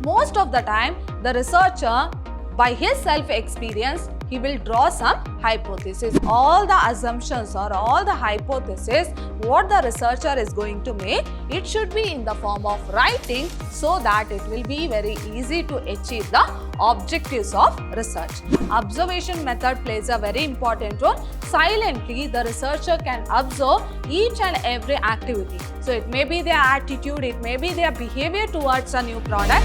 most of the time the researcher, by his self-experience, he will draw some hypothesis. All the assumptions or all the hypothesis what the researcher is going to make, it should be in the form of writing so that it will be very easy to achieve the objectives of research. Observation method plays a very important role. Silently, the researcher can observe each and every activity. So it may be their attitude, it may be their behavior towards a new product.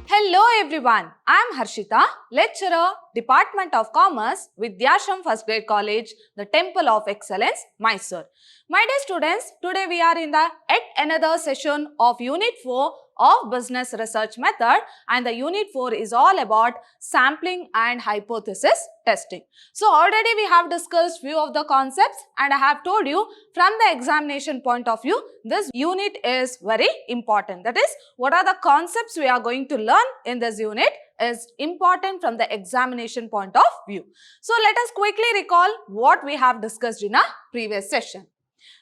Hello everyone, I am Harshita, lecturer, Department of Commerce, Vidhyaashram First Grade College, the Temple of Excellence, Mysuru. My dear students, today we are in the yet another session of Unit 4 of Business Research Method, and the Unit 4 is all about sampling and hypothesis testing. So already we have discussed few of the concepts, and I have told you from the examination point of view, this unit is very important. That is, what are the concepts we are going to learn in this unit is important from the examination point of view. So let us quickly recall what we have discussed in a previous session.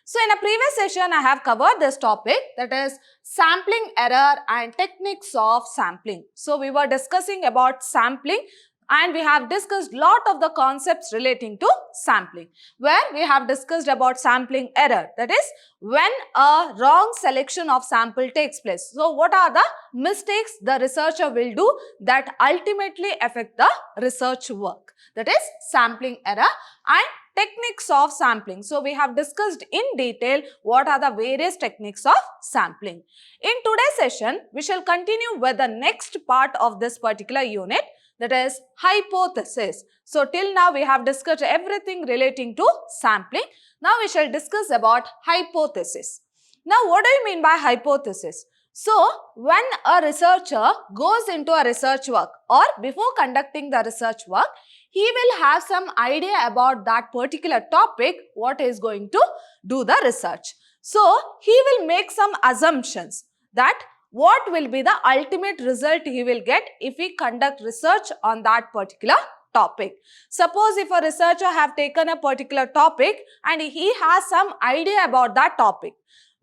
So in a previous session, I have covered this topic, that is sampling error and techniques of sampling. So we were discussing about sampling, and we have discussed lot of the concepts relating to sampling, where we have discussed about sampling error, that is when a wrong selection of sample takes place. So what are the mistakes the researcher will do that ultimately affect the research work, that is sampling error and techniques of sampling. So we have discussed in detail what are the various techniques of sampling. In today's session, we shall continue with the next part of this particular unit, that is hypothesis. So till now we have discussed everything relating to sampling. Now we shall discuss about hypothesis. Now what do you mean by hypothesis? So when a researcher goes into a research work or before conducting the research work, he will have some idea about that particular topic, what he is going to do the research. So he will make some assumptions that what will be the ultimate result he will get if he conduct research on that particular topic. Suppose if a researcher have taken a particular topic and he has some idea about that topic.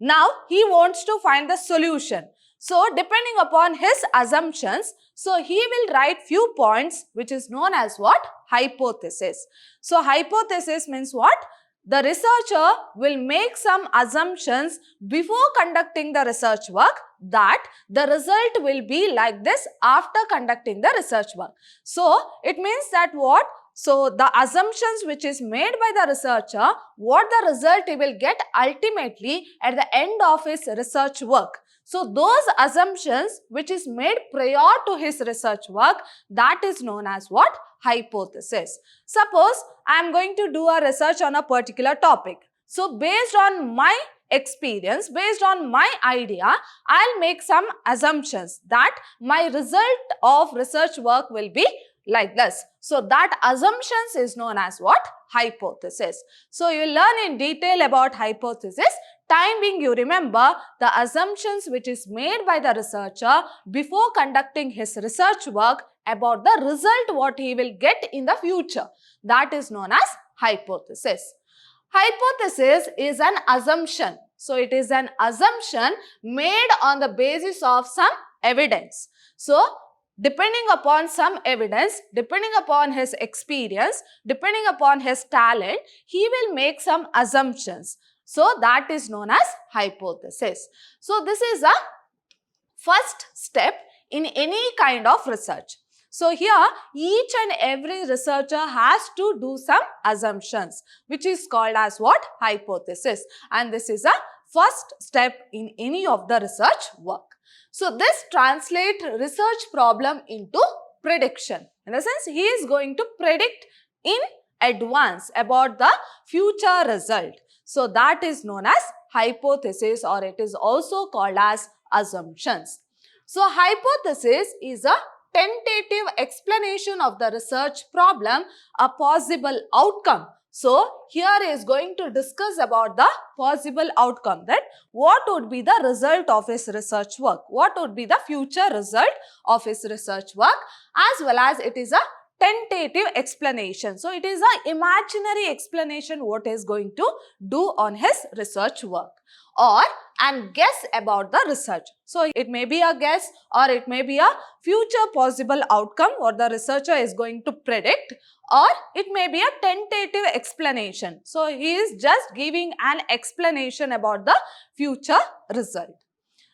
Now he wants to find the solution. So depending upon his assumptions, so he will write few points which is known as what? Hypothesis. So hypothesis means what? The researcher will make some assumptions before conducting the research work that the result will be like this after conducting the research work. So it means that what? So the assumptions which is made by the researcher, what the result he will get ultimately at the end of his research work. So those assumptions which is made prior to his research work, that is known as what? Hypothesis. Suppose I am going to do a research on a particular topic. So based on my experience, based on my idea, I'll make some assumptions that my result of research work will be like this. So that assumptions is known as what? Hypothesis. So you learn in detail about hypothesis. Time being, you remember the assumptions which is made by the researcher before conducting his research work about the result what he will get in the future. That is known as hypothesis. Hypothesis is an assumption. So it is an assumption made on the basis of some evidence. So depending upon some evidence, depending upon his experience, depending upon his talent, he will make some assumptions. So that is known as hypothesis. So this is a first step in any kind of research. So here each and every researcher has to do some assumptions, which is called as what? Hypothesis. And this is a first step in any of the research work. So this translates research problem into prediction. In the sense, he is going to predict in advance about the future result. So that is known as hypothesis, or it is also called as assumptions. So hypothesis is a tentative explanation of the research problem, a possible outcome. So here is going to discuss about the possible outcome, that what would be the result of his research work, what would be the future result of his research work, as well as it is a tentative explanation. So it is an imaginary explanation what he is going to do on his research work, or and guess about the research. So it may be a guess, or it may be a future possible outcome what the researcher is going to predict, or it may be a tentative explanation. So he is just giving an explanation about the future result.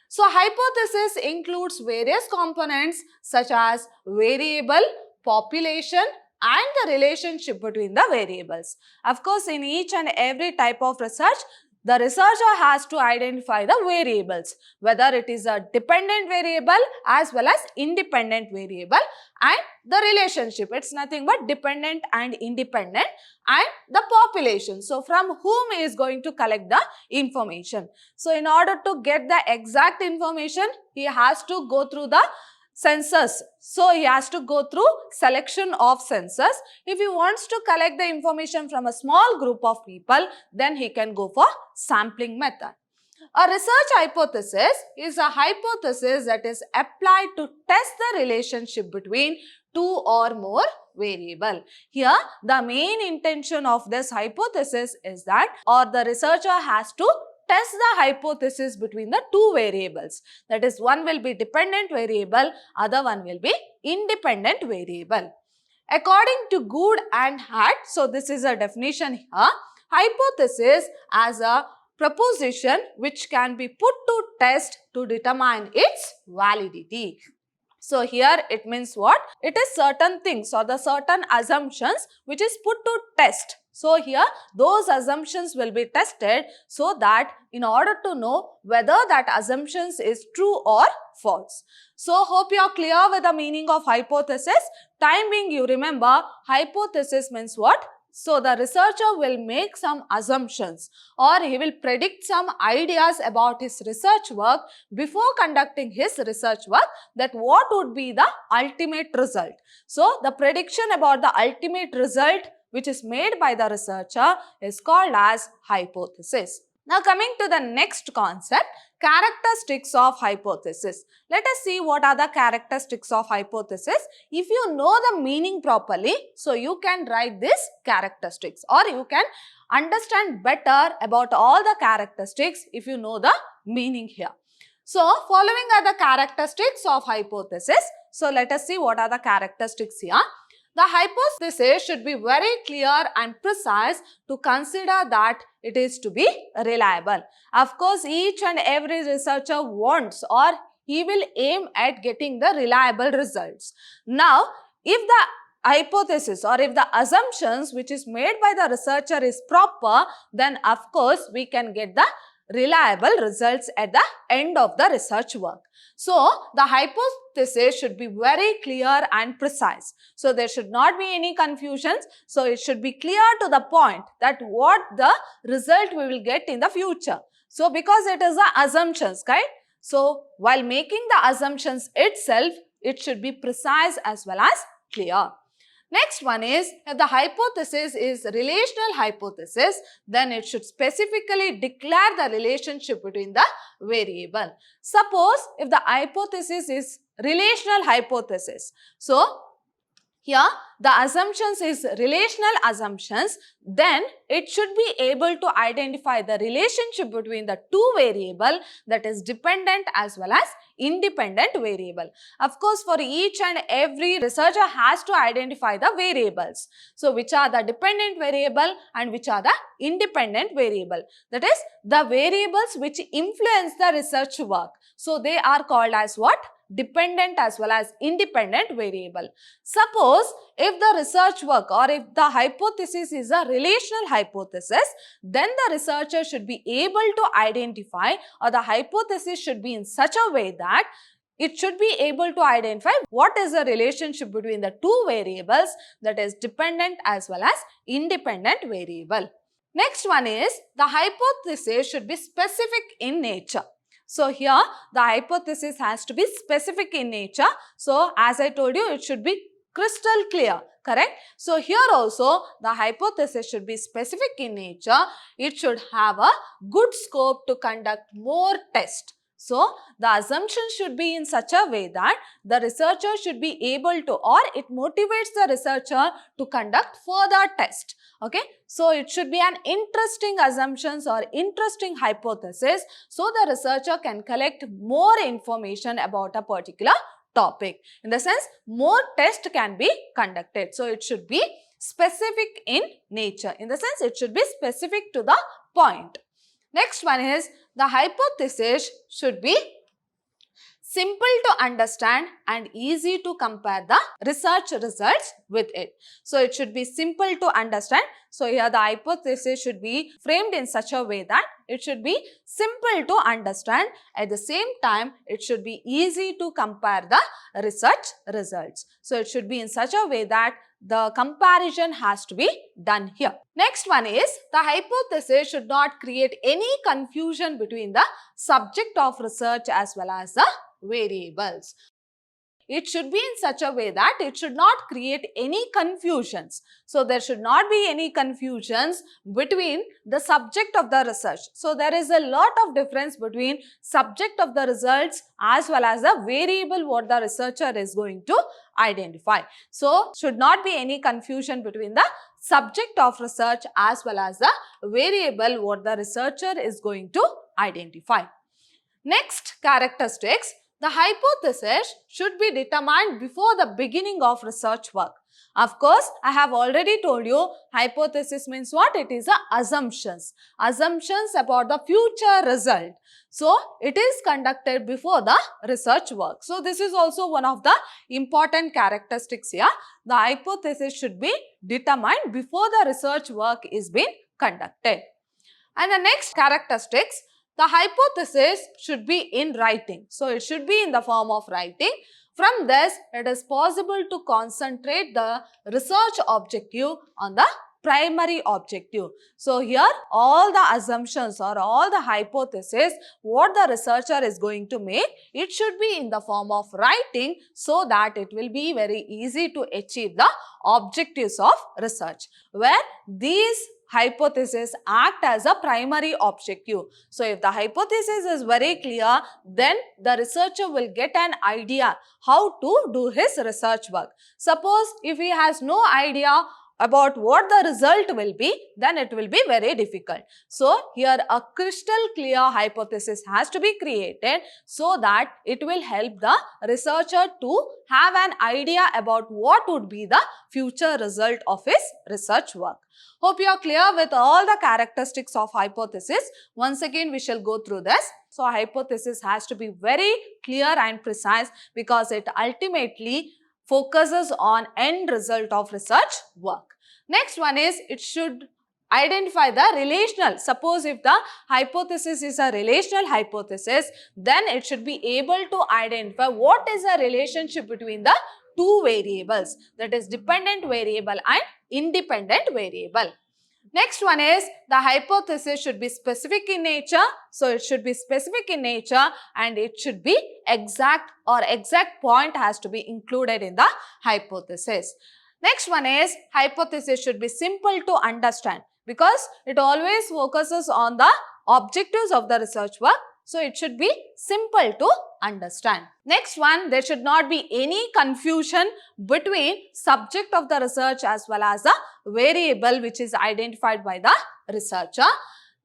So hypothesis includes various components such as variable, population, and the relationship between the variables. Of course, in each and every type of research, the researcher has to identify the variables, whether it is a dependent variable as well as independent variable, and the relationship. It's nothing but dependent and independent, and the population. So from whom he is going to collect the information. So in order to get the exact information, he has to go through the census. So he has to go through selection of census. If he wants to collect the information from a small group of people, then he can go for sampling method. A research hypothesis is a hypothesis that is applied to test the relationship between two or more variable. Here, the main intention of this hypothesis is that, or the researcher has to test the hypothesis between the two variables. That is, one will be dependent variable, other one will be independent variable. According to Good and Hart, so this is a definition here, hypothesis as a proposition which can be put to test to determine its validity. So here it means what? It is certain things or the certain assumptions which is put to test. So here those assumptions will be tested so that in order to know whether that assumptions is true or false. So hope you are clear with the meaning of hypothesis. Time being, you remember hypothesis means what? So the researcher will make some assumptions or he will predict some ideas about his research work before conducting his research work, that what would be the ultimate result. So the prediction about the ultimate result which is made by the researcher is called as hypothesis. Now coming to the next concept, characteristics of hypothesis. Let us see what are the characteristics of hypothesis. If you know the meaning properly, so you can write this characteristics or you can understand better about all the characteristics if you know the meaning here. So following are the characteristics of hypothesis. So let us see what are the characteristics here. The hypothesis should be very clear and precise to consider that it is to be reliable. Of course, each and every researcher wants or he will aim at getting the reliable results. Now, if the hypothesis or if the assumptions which is made by the researcher is proper, then of course we can get the reliable results at the end of the research work. So the hypothesis should be very clear and precise. So there should not be any confusions. So it should be clear to the point that what the result we will get in the future. So because it is the assumptions, right? So while making the assumptions itself, it should be precise as well as clear. Next one is, if the hypothesis is relational hypothesis, then it should specifically declare the relationship between the variable. Suppose if the hypothesis is relational hypothesis, so here the assumptions is relational assumptions, then it should be able to identify the relationship between the two variable, that is dependent as well as independent variable. Of course, for each and every researcher has to identify the variables. So which are the dependent variable and which are the independent variable. That is the variables which influence the research work. So they are called as what? Dependent as well as independent variable. Suppose if the research work or if the hypothesis is a relational hypothesis, then the researcher should be able to identify, or the hypothesis should be in such a way that it should be able to identify what is the relationship between the two variables, that is dependent as well as independent variable. Next one is, the hypothesis should be specific in nature. So here the hypothesis has to be specific in nature. So as I told you, it should be crystal clear, correct? So here also the hypothesis should be specific in nature. It should have a good scope to conduct more tests. So, the assumption should be in such a way that the researcher should be able to, or it motivates the researcher to conduct further tests. Okay, so it should be an interesting assumptions or interesting hypothesis, so the researcher can collect more information about a particular topic. In the sense, more tests can be conducted. So, it should be specific in nature. In the sense, it should be specific to the point. Next one is, the hypothesis should be simple to understand and easy to compare the research results with it. So, it should be simple to understand. So, here the hypothesis should be framed in such a way that it should be simple to understand. At the same time, it should be easy to compare the research results. So, it should be in such a way that the comparison has to be done here. Next one is, the hypothesis should not create any confusion between the subject of research as well as the variables. It should be in such a way that it should not create any confusions. So, there should not be any confusions between the subject of the research. So, there is a lot of difference between subject of the results as well as the variable what the researcher is going to identify. So, should not be any confusion between the subject of research as well as the variable what the researcher is going to identify. Next characteristics, the hypothesis should be determined before the beginning of research work. Of course, I have already told you hypothesis means what? It is assumptions. Assumptions about the future result. So, it is conducted before the research work. So, this is also one of the important characteristics here. The hypothesis should be determined before the research work is being conducted. And the next characteristics, the hypothesis should be in writing. So, it should be in the form of writing. From this, it is possible to concentrate the research objective on the primary objective. So, here all the assumptions or all the hypothesis what the researcher is going to make, it should be in the form of writing, so that it will be very easy to achieve the objectives of research, where these hypothesis act as a primary objective. So, if the hypothesis is very clear, then the researcher will get an idea how to do his research work. Suppose if he has no idea about what the result will be, then it will be very difficult. So, here a crystal clear hypothesis has to be created, so that it will help the researcher to have an idea about what would be the future result of his research work. Hope you are clear with all the characteristics of hypothesis. Once again, we shall go through this. So, hypothesis has to be very clear and precise, because it ultimately focuses on end result of research work. Next one is, it should identify the relational. Suppose if the hypothesis is a relational hypothesis, then it should be able to identify what is the relationship between the two variables, that is dependent variable and independent variable. Next one is, the hypothesis should be specific in nature. So, it should be specific in nature, and it should be exact, or exact point has to be included in the hypothesis. Next one is, hypothesis should be simple to understand, because it always focuses on the objectives of the research work. So, it should be simple to understand. Next one, there should not be any confusion between subject of the research as well as the variable which is identified by the researcher.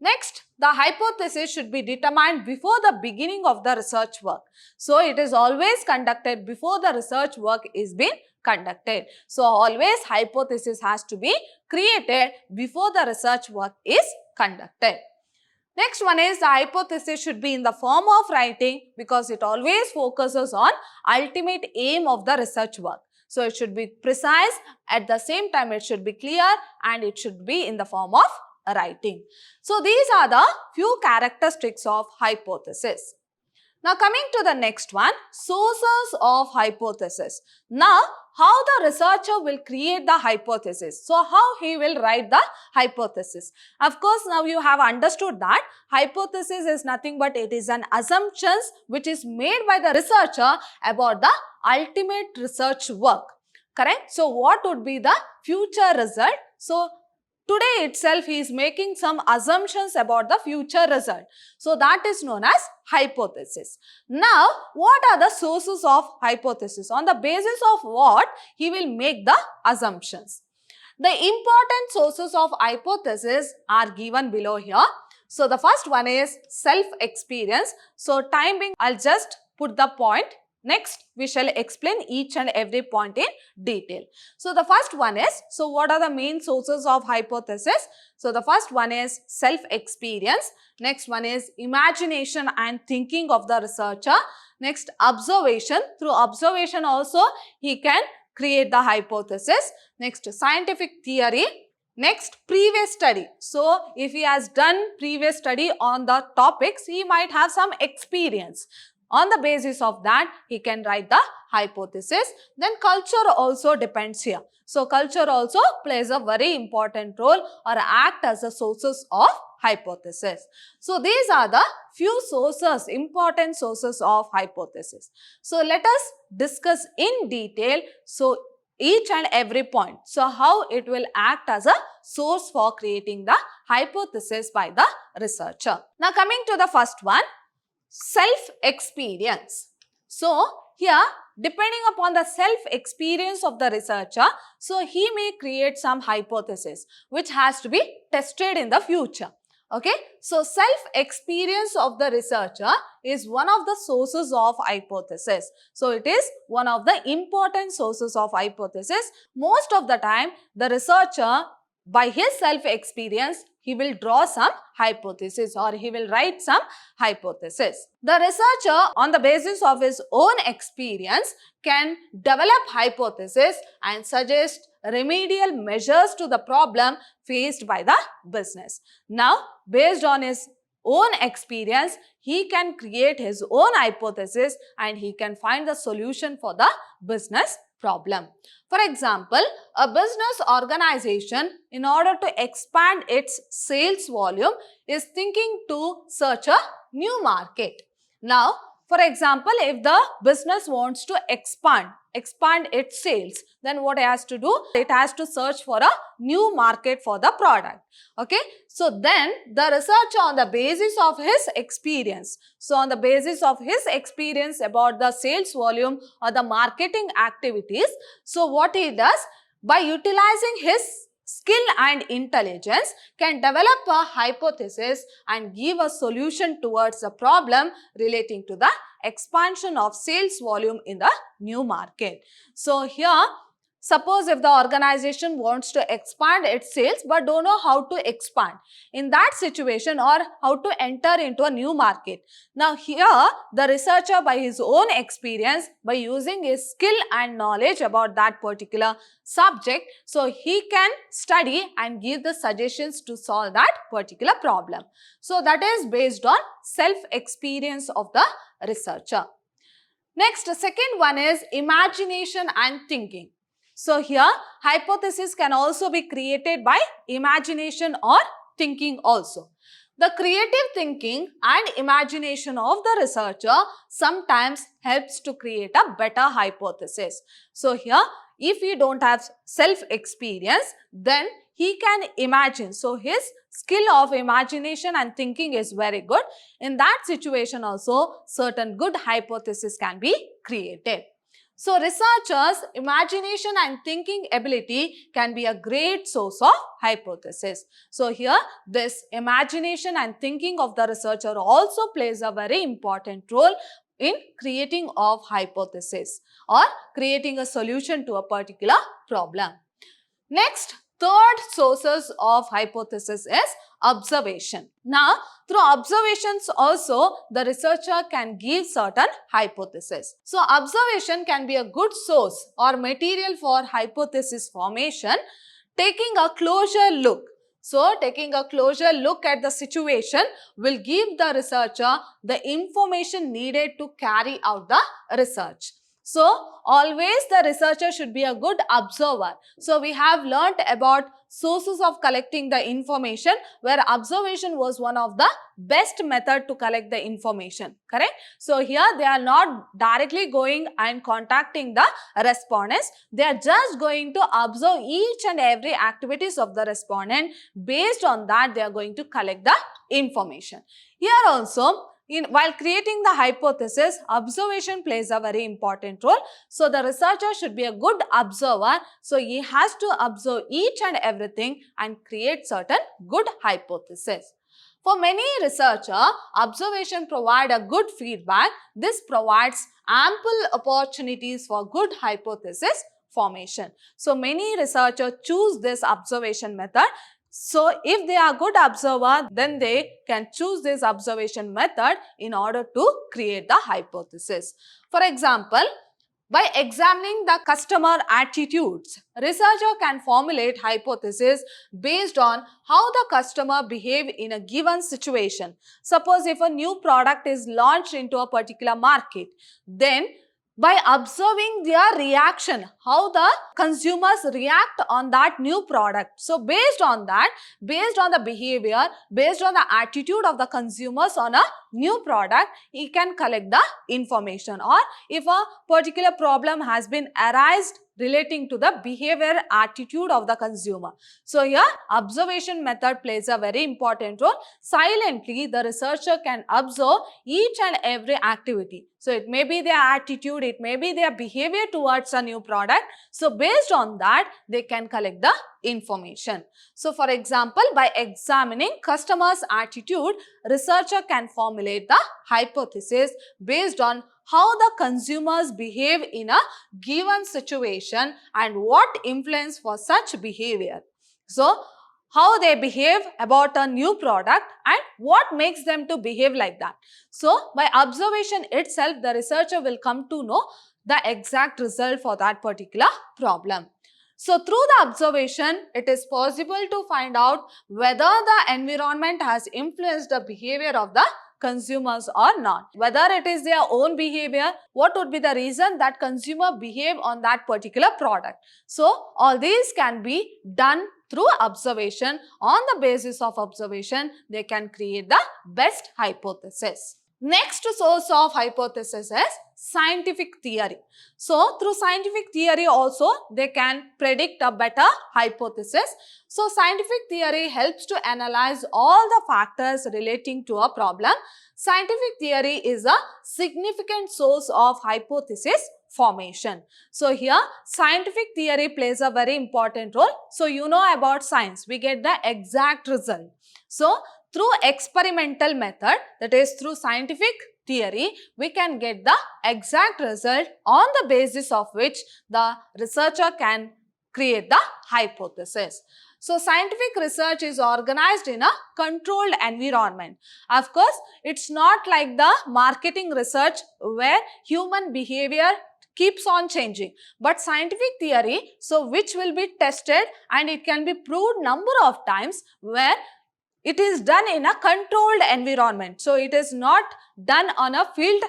Next, the hypothesis should be determined before the beginning of the research work. So, it is always conducted before the research work is being conducted. So, always hypothesis has to be created before the research work is conducted. Next one is, the hypothesis should be in the form of writing, because it always focuses on ultimate aim of the research work. So, it should be precise, at the same time it should be clear, and it should be in the form of writing. So, these are the few characteristics of hypothesis. Now, coming to the next one, sources of hypothesis. Now, how the researcher will create the hypothesis. So, how he will write the hypothesis. Of course, now you have understood that hypothesis is nothing but it is an assumptions which is made by the researcher about the ultimate research work. Correct? So, what would be the future result? So, Today itself he is making some assumptions about the future result. So that is known as hypothesis. Now, what are the sources of hypothesis? On the basis of what he will make the assumptions? The important sources of hypothesis are given below here. So the first one is self-experience. So time being, I'll just put the point. Next, we shall explain each and every point in detail. So the first one is, so what are the main sources of hypothesis? So the first one is self-experience. Next one is imagination and thinking of the researcher. Next, observation. Through observation also, he can create the hypothesis. Next, scientific theory. Next, previous study. So, if he has done previous study on the topics, he might have some experience. On the basis of that, he can write the hypothesis. Then culture also depends here. So, culture also plays a very important role or act as a sources of hypothesis. So, these are the few sources, important sources of hypothesis. So, let us discuss in detail. So, each and every point. So, how it will act as a source for creating the hypothesis by the researcher. Now, coming to the first one. Self-experience. So, here depending upon the self-experience of the researcher, so he may create some hypothesis which has to be tested in the future. Okay. So, self-experience of the researcher is one of the sources of hypothesis. So, it is one of the important sources of hypothesis. Most of the time, the researcher by his self-experience, he will draw some hypothesis or he will write some hypothesis. The researcher on the basis of his own experience can develop hypothesis and suggest remedial measures to the problem faced by the business. Now, based on his own experience, he can create his own hypothesis and he can find the solution for the business problem. For example, a business organization, in order to expand its sales volume, is thinking to search a new market. Now, for example, if the business wants to expand its sales, then what it has to do? It has to search for a new market for the product. Okay. So, then the researcher on the basis of his experience, so on the basis of his experience about the sales volume or the marketing activities, so what he does? By utilizing his skill and intelligence, can develop a hypothesis and give a solution towards a problem relating to the expansion of sales volume in the new market. So, here suppose if the organization wants to expand its sales but don't know how to expand in that situation or how to enter into a new market. Now, here the researcher by his own experience, by using his skill and knowledge about that particular subject, so he can study and give the suggestions to solve that particular problem. So, that is based on self-experience of the researcher. Next, the second one is imagination and thinking. So, here hypothesis can also be created by imagination or thinking also. The creative thinking and imagination of the researcher sometimes helps to create a better hypothesis. So, here if he don't have self-experience, then he can imagine. So, his skill of imagination and thinking is very good. In that situation also, certain good hypothesis can be created. So, researchers' imagination and thinking ability can be a great source of hypothesis. So, here this imagination and thinking of the researcher also plays a very important role in creating of hypothesis or creating a solution to a particular problem. Next, third sources of hypothesis is observation. Now, through observations also, the researcher can give certain hypothesis. So, observation can be a good source or material for hypothesis formation, taking a closer look. So, taking a closer look at the situation will give the researcher the information needed to carry out the research. So, always the researcher should be a good observer. So, we have learnt about sources of collecting the information, where observation was one of the best method to collect the information, correct? So, here they are not directly going and contacting the respondents. They are just going to observe each and every activities of the respondent. Based on that, they are going to collect the information. Here also, while creating the hypothesis, observation plays a very important role. So, the researcher should be a good observer. So, he has to observe each and everything and create certain good hypothesis. For many researchers, observation provide a good feedback. This provides ample opportunities for good hypothesis formation. So, many researchers choose this observation method. So, if they are good observer, then they can choose this observation method in order to create the hypothesis. For example, by examining the customer attitudes, researcher can formulate hypothesis based on how the customer behave in a given situation. Suppose if a new product is launched into a particular market, then by observing their reaction, how the consumers react on that new product. So, based on that, based on the behavior, based on the attitude of the consumers on a new product, he can collect the information. Or if a particular problem has been arised relating to the behavior attitude of the consumer. So, here observation method plays a very important role. Silently, the researcher can observe each and every activity. So, it may be their attitude, it may be their behavior towards a new product. So, based on that, they can collect the information. So, for example, by examining customers' attitude, researcher can formulate the hypothesis based on how the consumers behave in a given situation and what influence for such behavior. So, how they behave about a new product and what makes them to behave like that. So, by observation itself, the researcher will come to know the exact result for that particular problem. So, through the observation, it is possible to find out whether the environment has influenced the behavior of the consumers or not. Whether it is their own behavior, what would be the reason that consumer behave on that particular product. So, all these can be done through observation. On the basis of observation, they can create the best hypothesis. Next source of hypothesis is scientific theory. So, through scientific theory also, they can predict a better hypothesis. So, scientific theory helps to analyze all the factors relating to a problem. Scientific theory is a significant source of hypothesis formation. So, here scientific theory plays a very important role. So, you know about science, we get the exact result. So, through experimental method, that is through scientific theory, we can get the exact result on the basis of which the researcher can create the hypothesis. So, scientific research is organized in a controlled environment. Of course, it's not like the marketing research where human behavior keeps on changing, but scientific theory, so which will be tested and it can be proved number of times, where it is done in a controlled environment. So, it is not done on a field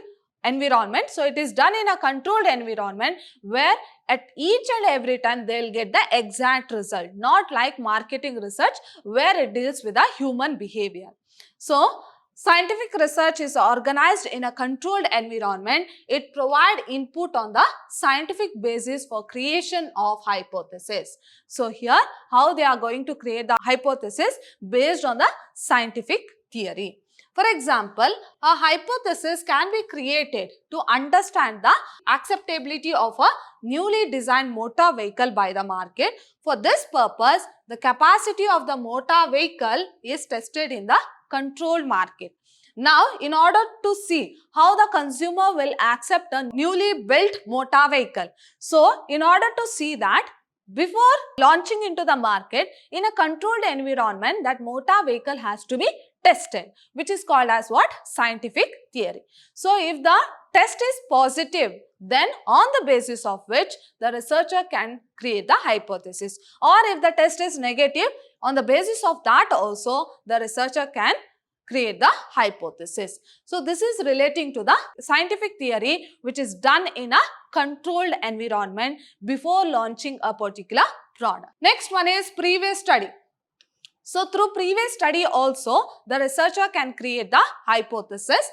environment. So, it is done in a controlled environment where at each and every time they will get the exact result, not like marketing research where it deals with a human behavior. So, scientific research is organized in a controlled environment. It provides input on the scientific basis for creation of hypothesis. So, here how they are going to create the hypothesis based on the scientific theory. For example, a hypothesis can be created to understand the acceptability of a newly designed motor vehicle by the market. For this purpose, the capacity of the motor vehicle is tested in the controlled market. Now, in order to see how the consumer will accept a newly built motor vehicle, so in order to see that, before launching into the market in a controlled environment, that motor vehicle has to be tested, which is called as what? Scientific theory. So, if the test is positive, then on the basis of which the researcher can create the hypothesis, or if the test is negative, on the basis of that also the researcher can create the hypothesis. So this is relating to the scientific theory which is done in a controlled environment before launching a particular product. Next one is previous study. So through previous study also, the researcher can create the hypothesis.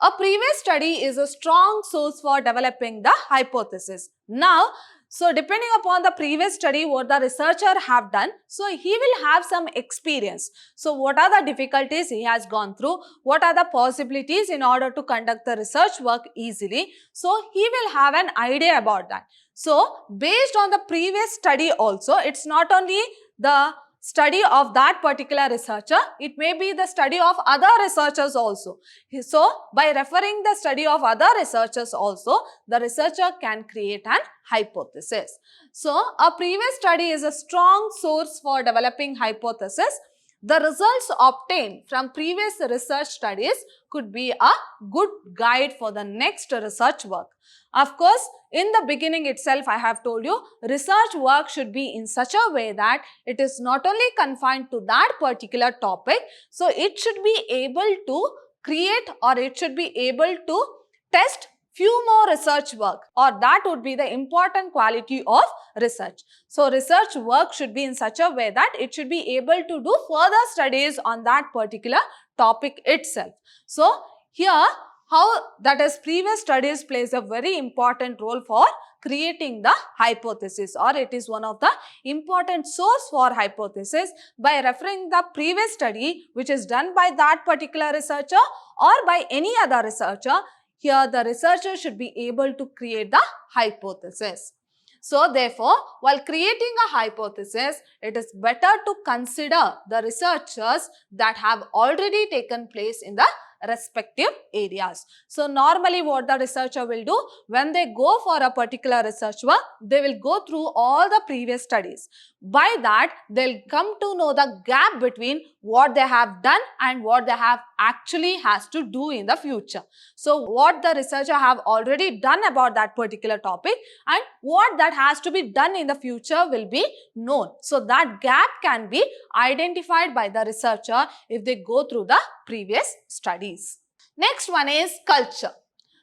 A previous study is a strong source for developing the hypothesis. Now, so depending upon the previous study what the researcher have done, so he will have some experience. So what are the difficulties he has gone through? What are the possibilities in order to conduct the research work easily? So he will have an idea about that. So based on the previous study also, it's not only the study of that particular researcher, it may be the study of other researchers also. So, by referring the study of other researchers also, the researcher can create an hypothesis. So, a previous study is a strong source for developing hypothesis. The results obtained from previous research studies could be a good guide for the next research work. Of course, in the beginning itself, I have told you, research work should be in such a way that it is not only confined to that particular topic, so it should be able to create or it should be able to test few more research work, or that would be the important quality of research. So research work should be in such a way that it should be able to do further studies on that particular topic itself. So here, how that is previous studies plays a very important role for creating the hypothesis, or it is one of the important source for hypothesis. By referring the previous study which is done by that particular researcher or by any other researcher, here the researcher should be able to create the hypothesis. So therefore, while creating a hypothesis, it is better to consider the researchers that have already taken place in the respective areas. So normally what the researcher will do, when they go for a particular research work, they will go through all the previous studies. By that, they'll come to know the gap between what they have done and what they have actually has to do in the future. So what the researcher have already done about that particular topic and what that has to be done in the future will be known. So that gap can be identified by the researcher if they go through the previous studies. Next one is culture.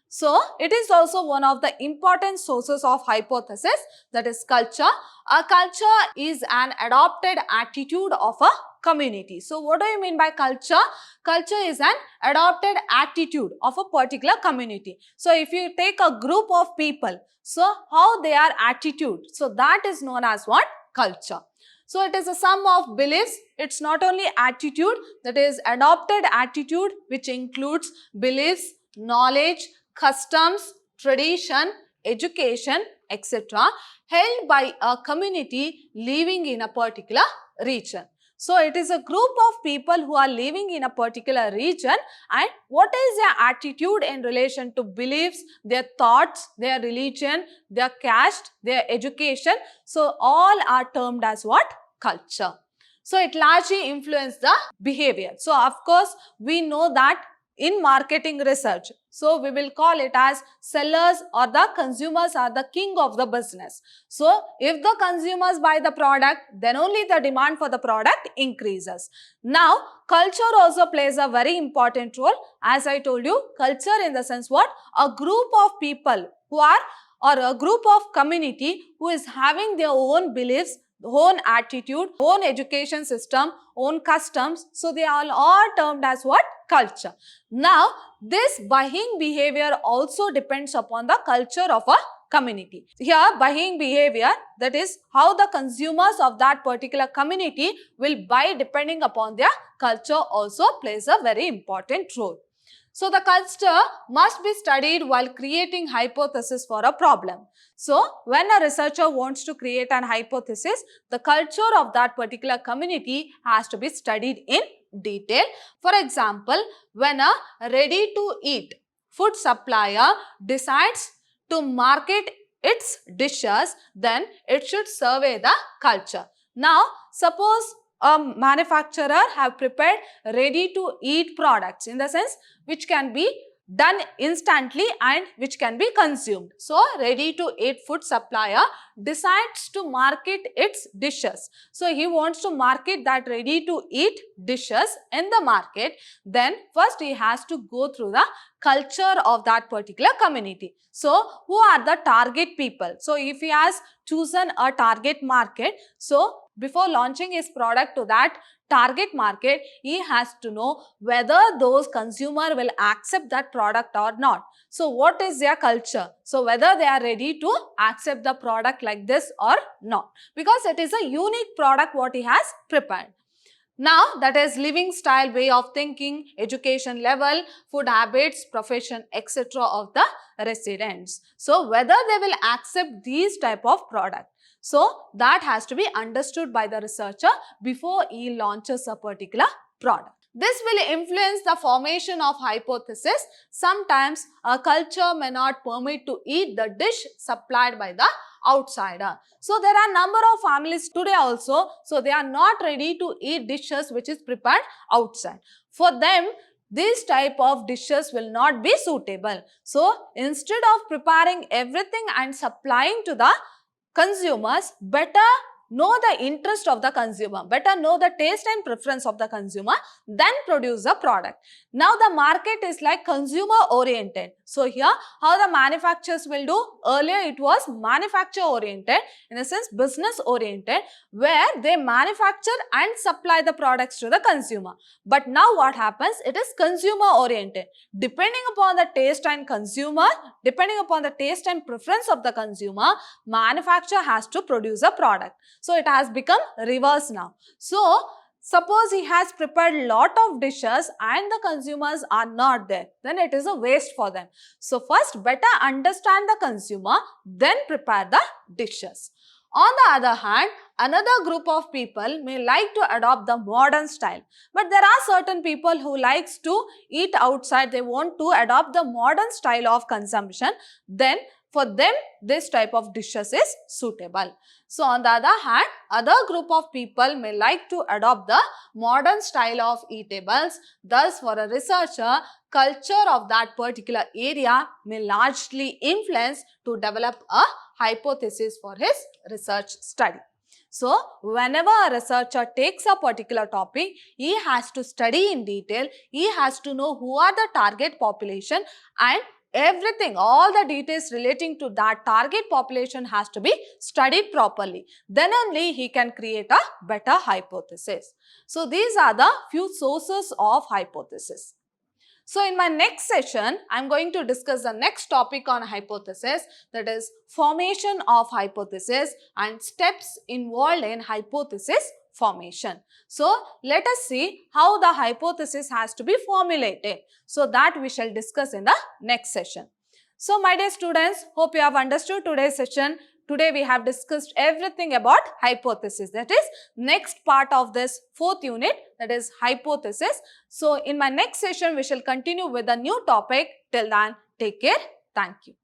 So it is also one of the important sources of hypothesis, that is culture. A culture is an adopted attitude of a community. So what do you mean by culture? Culture is an adopted attitude of a particular community. So if you take a group of people, so how they are attitude, so that is known as what? Culture. So it is a sum of beliefs. It's not only attitude, that is adopted attitude which includes beliefs, knowledge, customs, tradition, education, etc. held by a community living in a particular region. So it is a group of people who are living in a particular region, and what is their attitude in relation to beliefs, their thoughts, their religion, their caste, their education. So all are termed as what? Culture. So it largely influences the behavior. So of course we know that in marketing research, so we will call it as sellers or the consumers are the king of the business. So if the consumers buy the product, then only the demand for the product increases. Now culture also plays a very important role. As I told you, culture in the sense what? A group of people who are, or a group of community who is having their own beliefs, own attitude, own education system, own customs. So they are all termed as what? Culture. Now this buying behavior also depends upon the culture of a community. Here buying behavior, that is how the consumers of that particular community will buy depending upon their culture, also plays a very important role. So the culture must be studied while creating hypothesis for a problem. So when a researcher wants to create an hypothesis, the culture of that particular community has to be studied in detail. For example, when a ready-to-eat food supplier decides to market its dishes, then it should survey the culture. Now suppose a manufacturer have prepared ready to eat products, in the sense which can be done instantly and which can be consumed. So, ready to eat food supplier decides to market its dishes. So, he wants to market that ready to eat dishes in the market. Then first he has to go through the culture of that particular community. So, who are the target people? So, if he has chosen a target market, so before launching his product to that target market, he has to know whether those consumer will accept that product or not. So, what is their culture? So, whether they are ready to accept the product like this or not, because it is a unique product what he has prepared. Now, that is living style, way of thinking, education level, food habits, profession, etc. of the residents. So, whether they will accept these type of product. So, that has to be understood by the researcher before he launches a particular product. This will influence the formation of hypothesis. Sometimes a culture may not permit to eat the dish supplied by the outsider. So, there are number of families today also, so they are not ready to eat dishes which is prepared outside. For them, these type of dishes will not be suitable. So, instead of preparing everything and supplying to the consumers, better know the interest of the consumer, better know the taste and preference of the consumer, then produce the product. Now, the market is like consumer oriented. So, here how the manufacturers will do, earlier it was manufacturer oriented, in a sense business oriented, where they manufacture and supply the products to the consumer. But now what happens, it is consumer oriented. Depending upon the taste and consumer, depending upon the taste and preference of the consumer, manufacturer has to produce a product. So, it has become reverse now. So, suppose he has prepared lot of dishes and the consumers are not there, then it is a waste for them. So, first better understand the consumer, then prepare the dishes. On the other hand, another group of people may like to adopt the modern style. But there are certain people who likes to eat outside, they want to adopt the modern style of consumption. Then for them, this type of dishes is suitable. So, on the other hand, other group of people may like to adopt the modern style of eatables. Thus, for a researcher, culture of that particular area may largely influence to develop a hypothesis for his research study. So, whenever a researcher takes a particular topic, he has to study in detail, he has to know who are the target population and everything, all the details relating to that target population has to be studied properly. Then only he can create a better hypothesis. So, these are the few sources of hypothesis. So, in my next session, I am going to discuss the next topic on hypothesis, that is formation of hypothesis and steps involved in hypothesis formation. So, let us see how the hypothesis has to be formulated. So, that we shall discuss in the next session. So, my dear students, hope you have understood today's session. Today we have discussed everything about hypothesis, that is next part of this 4th unit, that is hypothesis. So, in my next session we shall continue with a new topic. Till then, take care. Thank you.